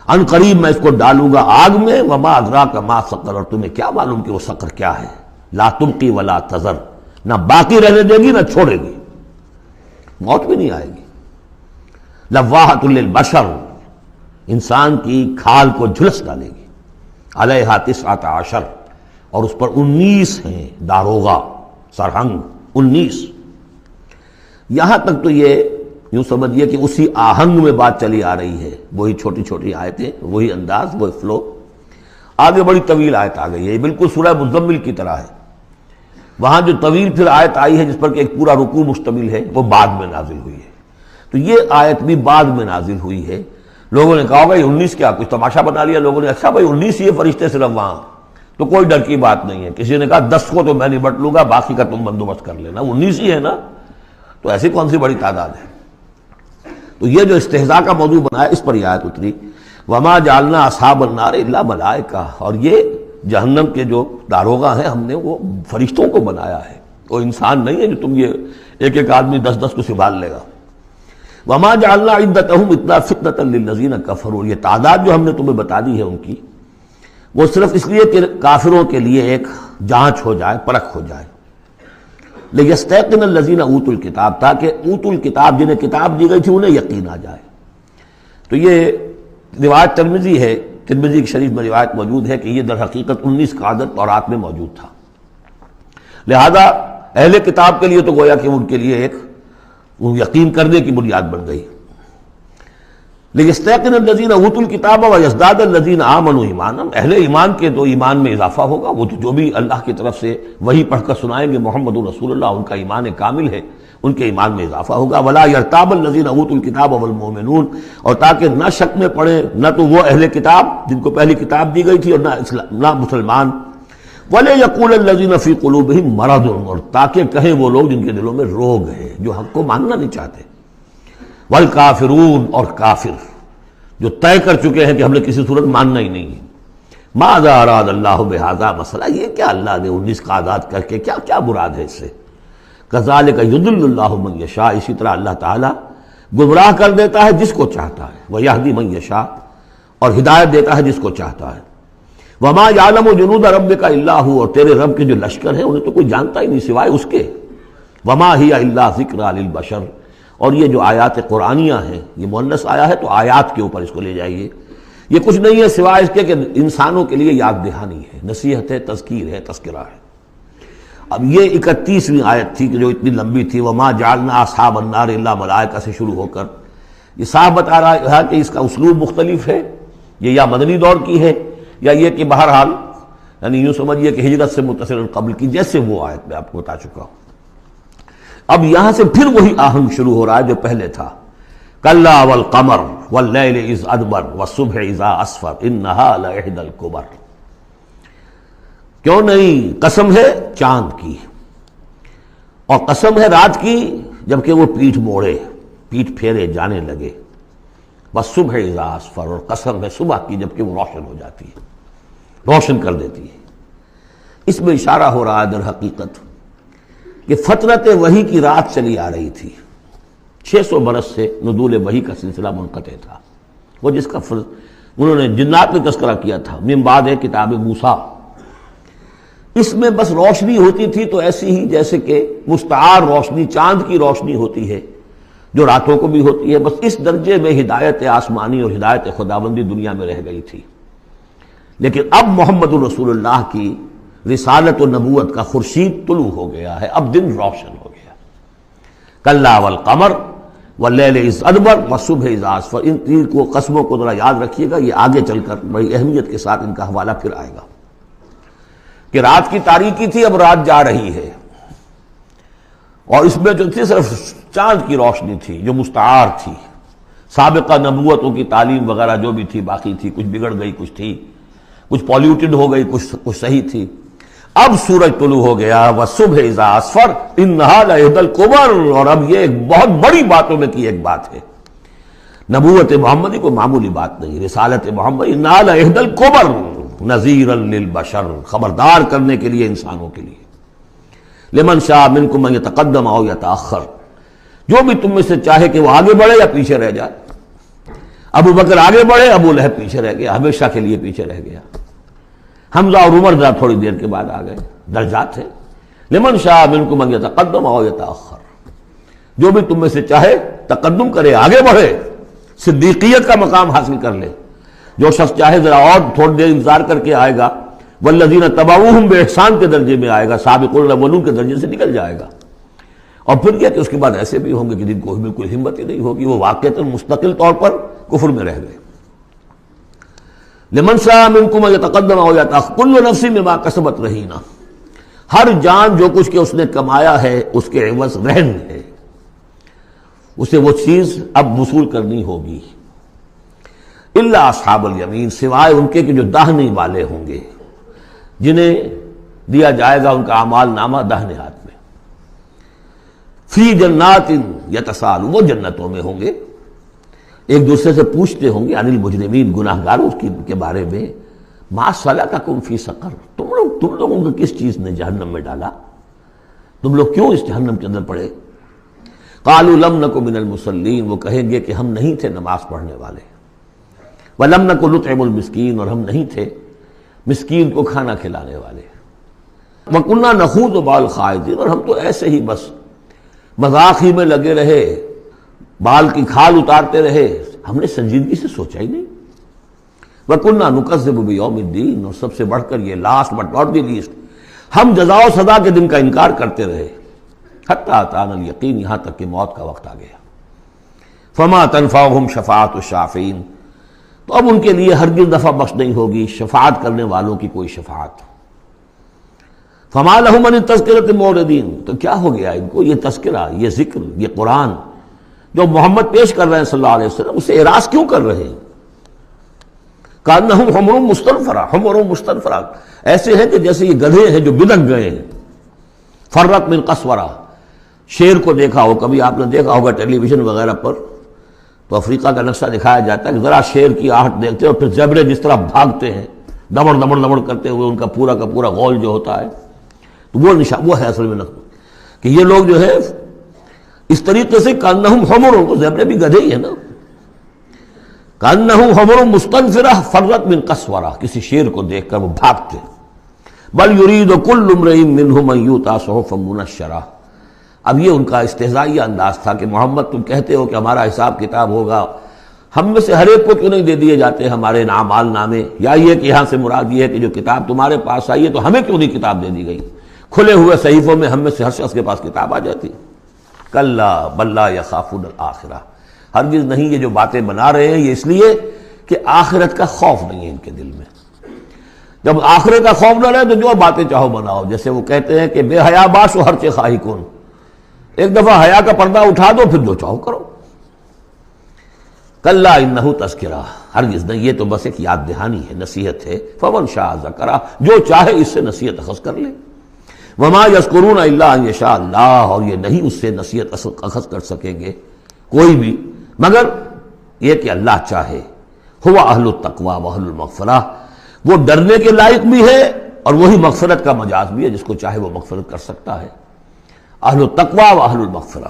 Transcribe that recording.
ان قریب میں اس کو ڈالوں گا آگ میں، وما ادراک ما سقر، اور تمہیں کیا معلوم کہ وہ سقر کیا ہے، لا تبقی ولا تذر، نہ باقی رہنے دے گی نہ چھوڑے گی، موت بھی نہیں آئے گی۔ لواحۃ للبشر، انسان کی کھال کو جھلس ڈالے گی، علیہا 19، اور اس پر 19 ہیں داروغہ سرہنگ، 19۔ یہاں تک تو یہ یوں سمجھیے کہ اسی آہنگ میں بات چلی آ رہی ہے، وہی چھوٹی چھوٹی آیتیں، وہی انداز، وہی فلو۔ آگے بڑی طویل آیت آ گئی ہے، یہ بالکل سورہ مزمل کی طرح ہے۔ وہاں جو طویل پھر آیت آئی ہے جس پر کہ ایک پورا رکوع مشتمل ہے، وہ بعد میں نازل ہوئی ہے، تو یہ آیت بھی بعد میں نازل ہوئی ہے۔ لوگوں نے کہا ہوگا یہ 19 کیا کچھ تماشا بنا لیا لوگوں نے، اچھا بھائی 19 یہ فرشتے صرف وہاں، تو کوئی ڈر کی بات نہیں ہے۔ کسی نے کہا 10 کو تو میں نبٹ لوں گا، باقی کا تم بندوبست کر لینا، 19 ہی ہے نا، تو ایسی کون سی بڑی تعداد ہے؟ تو یہ جو استہزاء کا موضوع بنایا، اس پر یہ آیت اتری، وما جعلنا اصحاب النار الا ملائکہ، اور یہ جہنم کے جو داروغہ ہیں ہم نے وہ فرشتوں کو بنایا ہے، وہ انسان نہیں ہے جو تم یہ ایک ایک آدمی 10 کو سنبھال لے گا۔ وما جعلنا عدتهم الا فتنة للذین کفروا، یہ تعداد جو ہم نے تمہیں بتا دی ہے ان کی، وہ صرف اس لیے کہ کافروں کے لیے ایک جانچ ہو جائے، پرکھ ہو جائے۔ لیستیقن الذین اوتوا الکتاب، تاکہ اوتوا الکتاب جنہیں کتاب دی گئی تھی انہیں یقین آ جائے۔ تو یہ روایت ترمذی ہے، ترمذی کی شریف میں روایت موجود ہے کہ یہ در حقیقت 19 کا عدد تورات میں موجود تھا، لہذا اہل کتاب کے لیے تو گویا کہ ان کے لیے ایک یقین کرنے کی بنیاد بن گئی۔ لیستیقن الذین اوتوا الکتاب ویزداد الذین آمنوا ایمانا، اہل ایمان کے تو ایمان میں اضافہ ہوگا، وہ جو بھی اللہ کی طرف سے وہی پڑھ کر سنائیں گے محمد رسول اللہ، ان کا ایمان کامل ہے، ان کے ایمان میں اضافہ ہوگا۔ ولا یرتاب الذین اوتوا الکتاب والمؤمنون، اور تاکہ نہ شک میں پڑے نہ تو وہ اہل کتاب جن کو پہلی کتاب دی گئی تھی اور نہ مسلمان، وَلَا يَقُولَ الَّذِينَ فِي قُلُوبِهِم مَرَضٌ، اور تاکہ کہیں وہ لوگ جن کے دلوں میں روگ ہے، جو حق کو ماننا نہیں چاہتے، وَالْكَافِرُونَ، اور کافر جو طے کر چکے ہیں کہ ہم نے کسی صورت ماننا ہی نہیں ہے۔ مَاذَا أَرَادَ اللَّهُ بِهَذَا، مسئلہ یہ کیا اللہ نے 19 کا اعداد کر کے کیا مراد ہے اس سے؟ كَذَلِكَ يُضِلُّ اللَّهُ مَن يَشَاءُ، اسی طرح اللہ تعالیٰ گمراہ کر دیتا ہے جس کو چاہتا ہے، وَيَهْدِي مَن يَشَاءُ، اور ہدایت دیتا ہے جس کو چاہتا ہے۔ وما یعلم جنود ربک الا هو، اور تیرے رب کے جو لشکر ہیں انہیں تو کوئی جانتا ہی نہیں سوائے اس کے۔ وما ہی الا ذکر للبشر، اور یہ جو آیات قرآنیہ ہیں، یہ مؤنث آیا ہے تو آیات کے اوپر اس کو لے جائیے، یہ کچھ نہیں ہے سوائے اس کے کہ انسانوں کے لیے یاد دہانی ہے، نصیحت ہے، تذکیر ہے، تذکرہ ہے۔ اب یہ 31ویں آیت تھی کہ جو اتنی لمبی تھی، وما جعلنا اصحاب النار الا ملائکہ سے شروع ہو کر یہ صاحب بتا رہا ہے کہ اس کا اسلوب مختلف ہے، یہ یا مدنی دور کی ہے یا یہ کہ بہرحال یعنی یوں سمجھیے کہ ہجرت سے متصل قبل کی، جیسے وہ آیت میں آپ کو بتا چکا ہوں۔ اب یہاں سے پھر وہی آہنگ شروع ہو رہا ہے جو پہلے تھا، کلا والقمر واللیل اذ ادبر والصبح اذا اسفر انہا لإحدی الکبر، کیوں نہیں، قسم ہے چاند کی، اور قسم ہے رات کی جبکہ وہ پیٹھ موڑے، پیٹھ پھیرے جانے لگے، والصبح اذا اسفر، اور قسم ہے صبح کی جبکہ وہ روشن ہو جاتی ہے، روشن کر دیتی ہے۔ اس میں اشارہ ہو رہا ہے در حقیقت کہ فترت وحی کی رات چلی آ رہی تھی، 600 برس سے نزول وحی کا سلسلہ منقطع تھا، وہ جس کا انہوں نے جنات میں تذکرہ کیا تھا، من بعد ہے کتاب موسیٰ، اس میں بس روشنی ہوتی تھی تو ایسی ہی جیسے کہ مستعار روشنی چاند کی روشنی ہوتی ہے جو راتوں کو بھی ہوتی ہے، بس اس درجے میں ہدایت آسمانی اور ہدایت خداوندی دنیا میں رہ گئی تھی۔ لیکن اب محمد الرسول اللہ کی رسالت و نبوت کا خورشید طلوع ہو گیا ہے، اب دن روشن ہو گیا۔ کلا والقمر واللیل اذ ادبر والصبح اذا اسفر، ان تین کو قسموں کو ذرا یاد رکھیے گا، یہ آگے چل کر بڑی اہمیت کے ساتھ ان کا حوالہ پھر آئے گا کہ رات کی تاریکی تھی، اب رات جا رہی ہے، اور اس میں جو تھی صرف چاند کی روشنی تھی جو مستعار تھی، سابقہ نبوتوں کی تعلیم وغیرہ جو بھی تھی باقی تھی، کچھ بگڑ گئی، کچھ تھی، کچھ پولیوٹڈ ہو گئی، کچھ صحیح تھی۔ اب سورج طلوع ہو گیا، والصبح اذا اسفر انہا لإحدی الکبر، اور اب یہ ایک بہت بڑی باتوں میں کی ایک بات ہے، نبوت محمدی کو معمولی بات نہیں، رسالت محمدی انہا لإحدی الکبر نذیرا للبشر، خبردار کرنے کے لیے انسانوں کے لیے، لمن شاء منکم ان یتقدم او یتأخر، جو بھی تم میں سے چاہے کہ وہ آگے بڑھے یا پیچھے رہ جائے۔ ابو بکر آگے بڑھے، ابو لہب پیچھے رہ گیا، ہمیشہ کے لیے پیچھے رہ گیا۔ حمزہ اور عمر ذرا تھوڑی دیر کے بعد آ گئے، درجات تھے۔ لمن شاء منکم ان یتقدم او یتأخر، جو بھی تم میں سے چاہے تقدم کرے، آگے بڑھے، صدیقیت کا مقام حاصل کر لے۔ جو شخص چاہے ذرا اور تھوڑی دیر انتظار کر کے آئے گا، والذین تبعوہم بإحسان کے درجے میں آئے گا، سابقون الاولون کے درجے سے نکل جائے گا۔ اور پھر یہ کہ اس کے بعد ایسے بھی ہوں گے کہ جن کو بالکل ہمت ہی نہیں ہوگی، وہ واقعتاً مستقل طور پر کفر میں رہ گئے۔ لمن شاء منکم ان یتقدم او یتأخر کل نفس بما کسبت رہینہ، ہر جان جو کچھ کہ اس نے کمایا ہے اس کے عوض رہن ہے، اسے وہ چیز اب وصول کرنی ہوگی۔ الا اصحاب الیمین، سوائے ان کے کہ جو داہنے والے ہوں گے، جنہیں دیا جائے گا ان کا اعمال نامہ داہنے ہاتھ میں۔ فی جنات یتساءلون، وہ جنتوں میں ہوں گے، ایک دوسرے سے پوچھتے ہوں گے، عن المجرمین، گناہ گاروں کے بارے میں، ما سلککم فی سقر، تم لوگوں کو کس چیز نے جہنم میں ڈالا، تم لوگ کیوں اس جہنم کے اندر پڑے؟ قالوا لم نک من المصلین، وہ کہیں گے کہ ہم نہیں تھے نماز پڑھنے والے، ولم نک نطعم المسکین، اور ہم نہیں تھے مسکین کو کھانا کھلانے والے، وکنا نخوض مع الخائضین، اور ہم تو ایسے ہی بس مذاق ہی میں لگے رہے، بال کی کھال اتارتے رہے، ہم نے سنجیدگی سے سوچا ہی نہیں۔ وَكُنَّا نُكَذِّبُ بِيَوْمِ الدِّينِ، اور سب سے بڑھ کر یہ last but not the least, ہم جزا و سزا کے دن کا انکار کرتے رہے، حتی اتانا الیقین، یہاں تک کہ موت کا وقت آ گیا۔ فما تنفعهم شفاعۃ الشافعین، تو اب ان کے لیے ہرگز نفع بخش نہیں ہوگی شفاعت کرنے والوں کی کوئی شفاعت۔ فما لهم عن التذکرۃ معرضین، تو کیا ہو گیا ان کو یہ تذکرہ، یہ ذکر، یہ قرآن جو محمد پیش کر رہے ہیں صلی اللہ علیہ وسلم، اسے اعراض کیوں کر رہے ہیں؟ کانہم حمر مستنفرہ، حمر مستنفرہ، ایسے ہیں کہ جیسے یہ گدھے ہیں جو بدک گئے ہیں۔ فرت من قسورہ، شیر کو دیکھا ہو، کبھی آپ نے دیکھا ہوگا ٹیلی ویژن وغیرہ پر، تو افریقہ کا نقشہ دکھایا جاتا ہے کہ ذرا شیر کی آہٹ دیکھتے ہیں اور پھر زیبرے جس طرح بھاگتے ہیں دبڑ دبڑ دبڑ کرتے ہوئے، ان کا پورا غول جو ہوتا ہے، تو وہ نشان، وہ ہے اصل میں نقشہ کہ یہ لوگ جو ہے اس طریقے سے کانہم حمر، تو زیبرے بھی گدھے ہی ہیں نا، کانہم حمر مستنفرہ فرت من قسورہ، کسی شیر کو دیکھ کر وہ بھاگتے۔ بل یرید کل امرئ منہم ان یؤتی صحفا منشرہ، اب یہ ان کا استہزائیہ انداز تھا کہ محمد تم کہتے ہو کہ ہمارا حساب کتاب ہوگا، ہم میں سے ہر ایک کو کیوں نہیں دے دیے جاتے ہمارے اعمال نامے، یا یہ کہ یہاں سے مراد یہ ہے کہ جو کتاب تمہارے پاس آئی ہے تو ہمیں کیوں نہیں کتاب دے دی گئی، کھلے ہوئے صحیفوں میں ہم میں سے ہر شخص کے پاس کتاب آ جاتی۔ کلا بل لا یخافون الآخرہ، ہرگز نہیں، یہ جو باتیں بنا رہے ہیں یہ اس لیے کہ آخرت کا خوف نہیں ہے ان کے دل میں۔ جب آخرت کا خوف نہ رہے تو جو باتیں چاہو بناؤ، جیسے وہ کہتے ہیں کہ بے حیا باش و ہر چے خواہی کن، ایک دفعہ حیا کا پردہ اٹھا دو پھر جو چاہو کرو۔ کلا انہ تذکرہ، ہرگز نہیں، یہ تو بس ایک یاد دہانی ہے، نصیحت ہے۔ فمن شاء ذکرہ، جو چاہے اس سے نصیحت اخذ کر لے۔ وما یذکرون الا ان یشاء اللہ، اور یہ نہیں اس سے نصیحت اخذ کر سکیں گے کوئی بھی مگر یہ کہ اللہ چاہے۔ ہوا اہل التقوی و اہل المغفرہ، وہ ڈرنے کے لائق بھی ہے اور وہی مغفرت کا مجاز بھی ہے، جس کو چاہے وہ مغفرت کر سکتا ہے۔ اہل التقوی و اہل المغفرہ۔